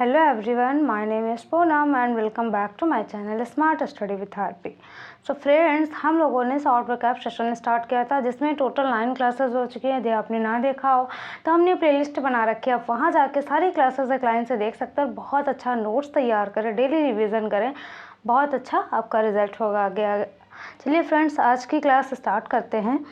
Hello everyone, my name is Poonam and welcome back to my channel Smart Study with RP। So friends, हम लोगों ने short recap session start किया था जिसमें total 9 classes हो चुकी हैं। यदि आपने ना देखा हो तो हमने प्लेलिस्ट बना रखी है, आप वहाँ जाके सारी क्लासेस एक लाइन से देख सकते हैं। बहुत अच्छा नोट्स तैयार करें, डेली रिवीजन करें, बहुत अच्छा आपका रिजल्ट होगा आगे। चलिए फ्रेंड्स, आज की क्लास स्टार्ट करते हैं।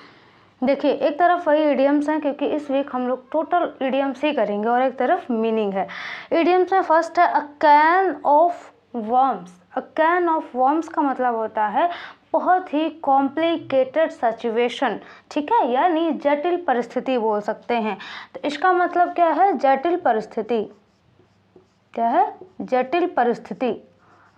देखिए, एक तरफ वही इडियम्स हैं क्योंकि इस वीक हम लोग टोटल इडियम्स ही करेंगे और एक तरफ मीनिंग है। इडियम्स में फर्स्ट है a can of worms. A can of worms का मतलब होता है बहुत ही कॉम्प्लिकेटेड सिचुएशन, ठीक है, यानी जटिल परिस्थिति बोल सकते हैं। तो इसका मतलब क्या है? जटिल परिस्थिति। क्या है? जटिल परिस्थिति।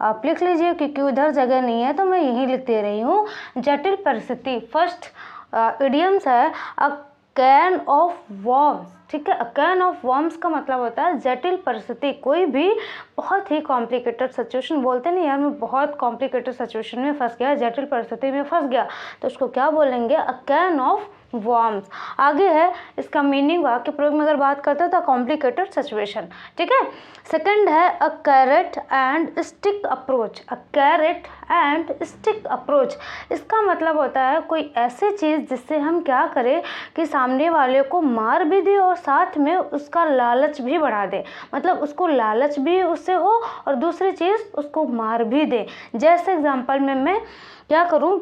आप लिख लीजिए क्योंकि उधर जगह नहीं है तो मैं यहीं लिख दे रही हूँ, जटिल परिस्थिति। फर्स्ट इडियम्स है अ कैन ऑफ वर्म्स, ठीक है। अ कैन ऑफ वर्म्स का मतलब होता है जटिल परिस्थिति। कोई भी बहुत ही कॉम्प्लिकेटेड सिचुएशन, बोलते नहीं यार मैं बहुत कॉम्प्लिकेटेड सिचुएशन में फंस गया, जटिल परिस्थिति में फंस गया, तो उसको क्या बोलेंगे? अ कैन ऑफ वर्म्स। आगे है इसका मीनिंग, वाक्य प्रयोग में अगर बात करते हैं तो कॉम्प्लिकेटेड सिचुएशन, ठीक है। सेकंड है a carrot and stick approach. A carrot and stick approach, इसका मतलब होता है कोई ऐसी चीज़ जिससे हम क्या करें कि सामने वाले को मार भी दे और साथ में उसका लालच भी बढ़ा दे। मतलब उसको लालच भी उससे हो और दूसरी चीज़ उसको मार भी दे। जैसे एग्जांपल में मैं क्या करूं,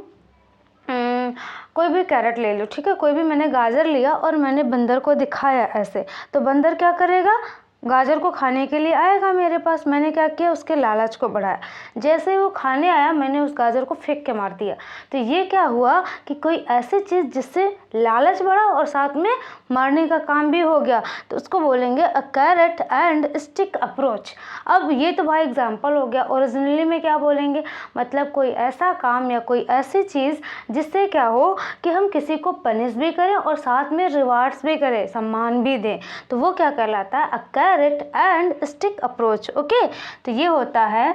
कोई भी कैरेट ले लो, ठीक है, कोई भी मैंने गाजर लिया और मैंने बंदर को दिखाया ऐसे, तो बंदर क्या करेगा? गाजर को खाने के लिए आएगा मेरे पास। मैंने क्या किया? उसके लालच को बढ़ाया। जैसे वो खाने आया मैंने उस गाजर को फेंक के मार दिया। तो ये क्या हुआ कि कोई ऐसी चीज़ जिससे लालच बढ़ा और साथ में मारने का काम भी हो गया, तो उसको बोलेंगे अ कैरेट एंड स्टिक अप्रोच। अब ये तो भाई एग्जाम्पल हो गया, ओरिजिनली में क्या बोलेंगे? मतलब कोई ऐसा काम या कोई ऐसी चीज़ जिससे क्या हो कि हम किसी को पनिश भी करें और साथ में रिवार्ड्स भी करें, सम्मान भी दें, तो वो क्या कहलाता है? A carrot and stick approach. Okay, तो ये होता है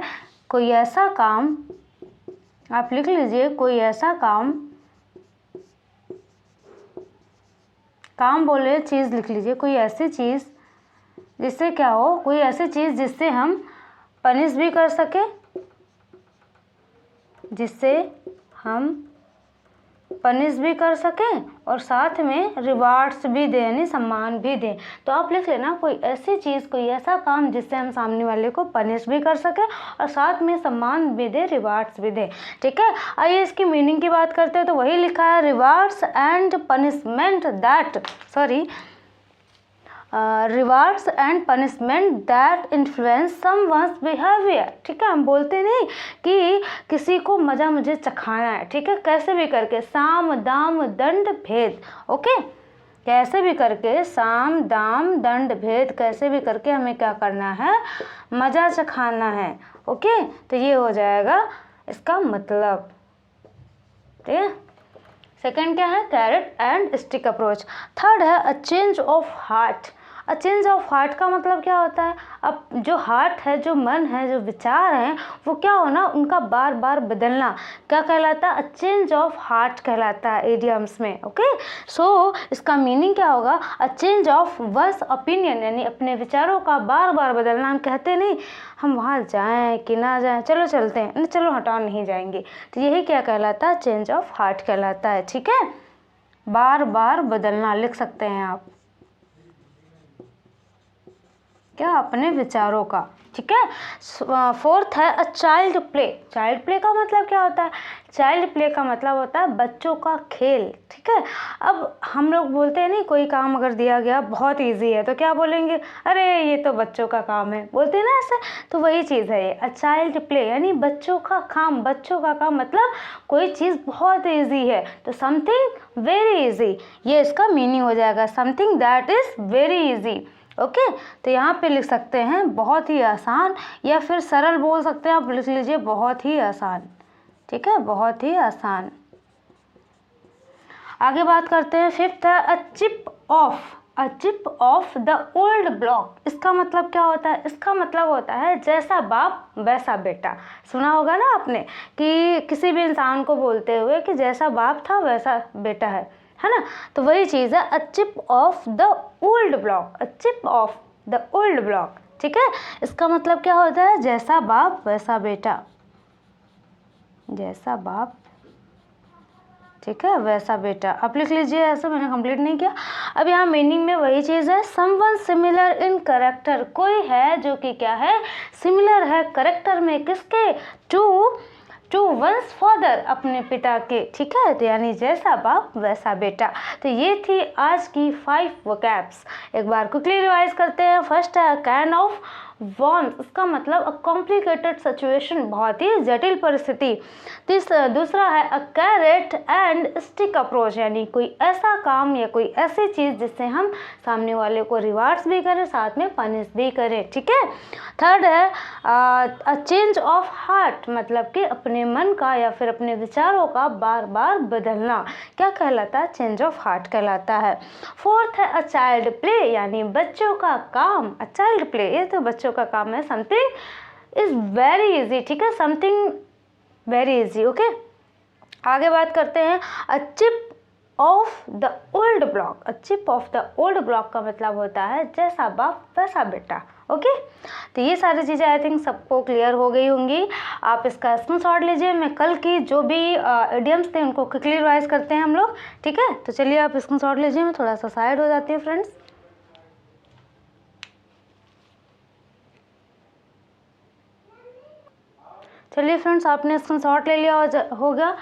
कोई ऐसा काम, आप लिख लीजिए, कोई ऐसा काम बोले चीज़ लिख लीजिए, कोई ऐसी चीज़ जिससे क्या हो, कोई ऐसी चीज़ जिससे हम पनिश भी कर सके, जिससे हम पनिश भी कर सकें और साथ में रिवार्ड्स भी दें, यानी सम्मान भी दें। तो आप लिख लेना कोई ऐसी चीज़, कोई ऐसा काम जिससे हम सामने वाले को पनिश भी कर सकें और साथ में सम्मान भी दें, रिवार्ड्स भी दें, ठीक है। आइए इसकी मीनिंग की बात करते हैं। तो वही लिखा है, rewards and punishment that, rewards and punishment that influence someone's behaviour, ठीक है। हम बोलते नहीं कि किसी को मज़ा मुझे चखाना है, ठीक है, कैसे भी करके, साम दाम दंड भेद। ओके, कैसे भी करके, साम दाम दंड भेद, कैसे भी करके हमें क्या करना है? मज़ा चखाना है। ओके, तो ये हो जाएगा इसका मतलब, ठीक है। सेकंड क्या है? Carrot and stick approach. Third है a change of heart. A change of heart का मतलब क्या होता है? अब जो हार्ट है, जो मन है, जो विचार हैं, वो क्या होना, उनका बार बार बदलना, क्या कहलाता है? अ चेंज ऑफ हार्ट कहलाता है इडियम्स में। ओके, सो इसका मीनिंग क्या होगा? अ चेंज ऑफ वंस ओपिनियन, यानी अपने विचारों का बार बार बदलना। हम कहते नहीं हम वहाँ जाएं कि ना जाएं, चलो चलते हैं, नहीं चलो हटाओ नहीं जाएंगे, तो यही क्या कहलाता है? चेंज ऑफ हार्ट कहलाता है, ठीक है। बार बार बदलना लिख सकते हैं आप, क्या? अपने विचारों का, ठीक है। फोर्थ है a child play. Child play का मतलब क्या होता है? चाइल्ड प्ले का मतलब होता है बच्चों का खेल, ठीक है। अब हम लोग बोलते हैं नहीं, कोई काम अगर दिया गया बहुत इजी है तो क्या बोलेंगे? अरे ये तो बच्चों का काम है, बोलते हैं ना ऐसे। तो वही चीज़ है ये, अ चाइल्ड प्ले, यानी बच्चों का काम। बच्चों का काम मतलब कोई चीज़ बहुत ईजी है, तो समथिंग वेरी ईजी, ये इसका मीनिंग हो जाएगा, something that is very easy. Okay, तो यहाँ पे लिख सकते हैं बहुत ही आसान, या फिर सरल बोल सकते हैं, आप लिख लीजिए बहुत ही आसान, ठीक है, बहुत ही आसान। आगे बात करते हैं। फिफ्थ है a chip off. A chip off the old block. इसका मतलब क्या होता है? इसका मतलब होता है जैसा बाप वैसा बेटा। सुना होगा ना आपने कि किसी भी इंसान को बोलते हुए कि जैसा बाप था वैसा बेटा है ना। तो वही चीज़ है a chip off the old block, a chip off the old block, ठीक है। इसका मतलब क्या होता है, जैसा बाप वैसा बेटा, जैसा बाप, ठीक है, वैसा बेटा। आप लिख लीजिए, ऐसा मैंने कंप्लीट नहीं किया। अब यहाँ मीनिंग में वही चीज़ है, समवन सिमिलर इन करेक्टर, कोई है जो कि क्या है, सिमिलर है करेक्टर में, किसके, टू वंस फादर, अपने पिता के, ठीक है। तो यानी जैसा बाप वैसा बेटा। तो ये थी आज की 5 वोकैब्स। एक बार क्विकली रिवाइज करते हैं। फर्स्ट है काइंड ऑफ वॉन्ट, इसका मतलब अ कॉम्प्लिकेटेड सिचुएशन, बहुत ही जटिल परिस्थिति। दूसरा है a carrot and stick approach, यानी कोई ऐसा काम या कोई ऐसी चीज़ जिससे हम सामने वाले को रिवार्ड्स भी करें, साथ में पनिश भी करें, ठीक है। थर्ड है अ चेंज ऑफ हार्ट, मतलब कि अपने मन का या फिर अपने विचारों का बार बार बदलना, क्या कहलाता है, चेंज ऑफ हार्ट कहलाता है। फोर्थ है अ चाइल्ड प्ले, यानी बच्चों का काम, अ चाइल्ड प्ले, ये तो बच्चों का काम है। समथिंग इज वेरी इजी, ठीक है, समथिंग वेरी इजी, ओके। आगे बात करते हैं a chip off the old block. A chip off the old block का मतलब होता है जैसा बाप वैसा बेटा, ओके। तो ये सारी चीज़ें आई थिंक सबको क्लियर हो गई होंगी। आप इसका स्क्रीनशॉट लीजिए। मैं कल की जो भी इडियम्स थे उनको क्विकली रिवाइज करते हैं हम लोग, ठीक है। तो चलिए आप स्क्रीनशॉट लीजिए, मैं थोड़ा सा साइड हो जाती हूँ फ्रेंड्स। चलिए फ्रेंड्स, आपने स्क्रीनशॉट ले लिया होगा,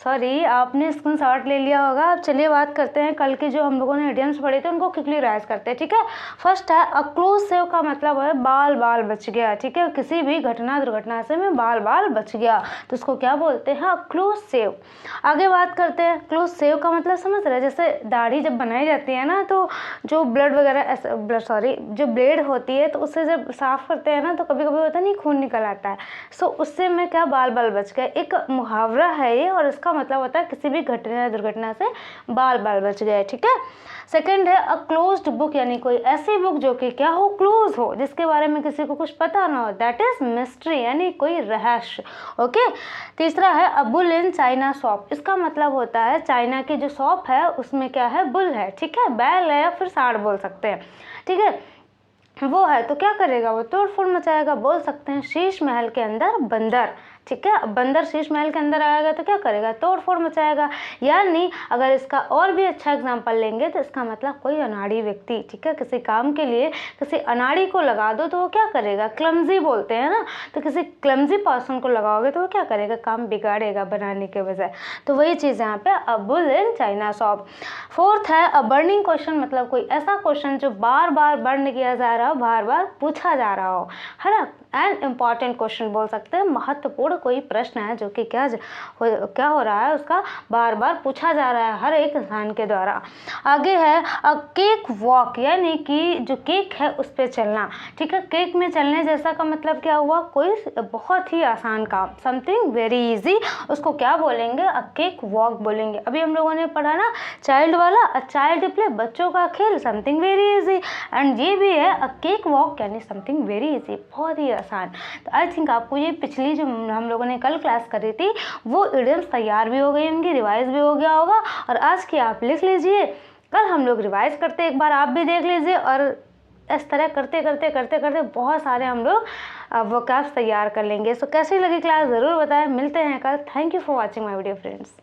सॉरी, आपने स्क्रीनशॉट ले लिया होगा। अब चलिए बात करते हैं कल के जो हम लोगों ने इडियम्स पढ़े थे उनको क्विकली रिवाइज करते हैं, ठीक है। फर्स्ट है अ क्लोज सेव का मतलब है बाल बाल बच गया, ठीक है, किसी भी घटना दुर्घटना से में बाल बाल बच गया, तो उसको क्या बोलते हैं, क्लोज सेव। आगे बात करते हैं क्लोज सेव का मतलब समझ रहे हैं, जैसे दाढ़ी जब बनाई जाती है ना, तो जो ब्लड वगैरह, जो ब्लेड होती है, तो उससे जब साफ करते हैं ना, तो कभी कभी होता नहीं, खून निकल आता है, सो उससे में क्या बाल बाल बच गए, एक मुहावरा है ये, और इसका मतलब होता है किसी भी घटना या दुर्घटना से बाल बाल बच गए, ठीक है। सेकंड है अ क्लोज्ड बुक, यानी कोई ऐसी बुक जो कि क्या हो, क्लोज हो, जिसके बारे में किसी को कुछ पता ना हो, दैट इज मिस्ट्री, यानी कोई रहस्य, ओके। तीसरा है a bull in China shop, इसका मतलब होता है चाइना की जो शॉप है उसमें क्या है, बुल है, ठीक है, बैल है या फिर सांड बोल सकते हैं, ठीक है, वो है, तो क्या करेगा, वो तोड़ फोड़ मचाएगा, बोल सकते हैं शीश महल के अंदर बंदर, ठीक है। बंदर शीश महल के अंदर आएगा तो क्या करेगा, तोड़ फोड़ मचाएगा। यानी अगर इसका और भी अच्छा एग्जांपल लेंगे तो इसका मतलब कोई अनाड़ी व्यक्ति, ठीक है, किसी काम के लिए किसी अनाड़ी को लगा दो तो वो क्या करेगा, क्लमजी बोलते हैं ना, तो किसी क्लमजी पर्सन को लगाओगे तो वो क्या करेगा, काम बिगाड़ेगा बनाने के बजाय। तो वही चीज़ यहाँ पे a bull in China shop. Fourth है अ बर्निंग क्वेश्चन, मतलब कोई ऐसा क्वेश्चन जो बार बार बर्न किया जा रहा हो, बार बार पूछा जा रहा हो, है ना। एंड इम्पॉर्टेंट क्वेश्चन बोल सकते हैं, महत्वपूर्ण कोई प्रश्न है जो कि क्या हो रहा है, उसका बार बार पूछा जा रहा है हर एक इंसान के द्वारा। आगे है अ केक वॉक, यानी कि जो केक है उस पर चलना, ठीक है। केक में चलने जैसा का मतलब क्या हुआ, कोई बहुत ही आसान काम, समथिंग वेरी इजी, उसको क्या बोलेंगे, अ केक वॉक बोलेंगे। अभी हम लोगों ने पढ़ा ना चाइल्ड वाला, अ चाइल्ड प्ले, बच्चों का खेल, समथिंग वेरी इजी, एंड ये भी है अ केक वॉक, यानी समथिंग वेरी इजी, बहुत ही आसान। तो आई थिंक आपको ये पिछली जो हम लोगों ने कल क्लास करी थी वो इडियम्स तैयार भी हो गई होंगी, रिवाइज भी हो गया होगा, और आज की आप लिख लीजिए, कल हम लोग रिवाइज करते, एक बार आप भी देख लीजिए, और इस तरह करते करते बहुत सारे हम लोग वोकैब्स तैयार कर लेंगे। सो कैसी लगी क्लास ज़रूर बताएं। मिलते हैं कल। Thank you for watching my video friends.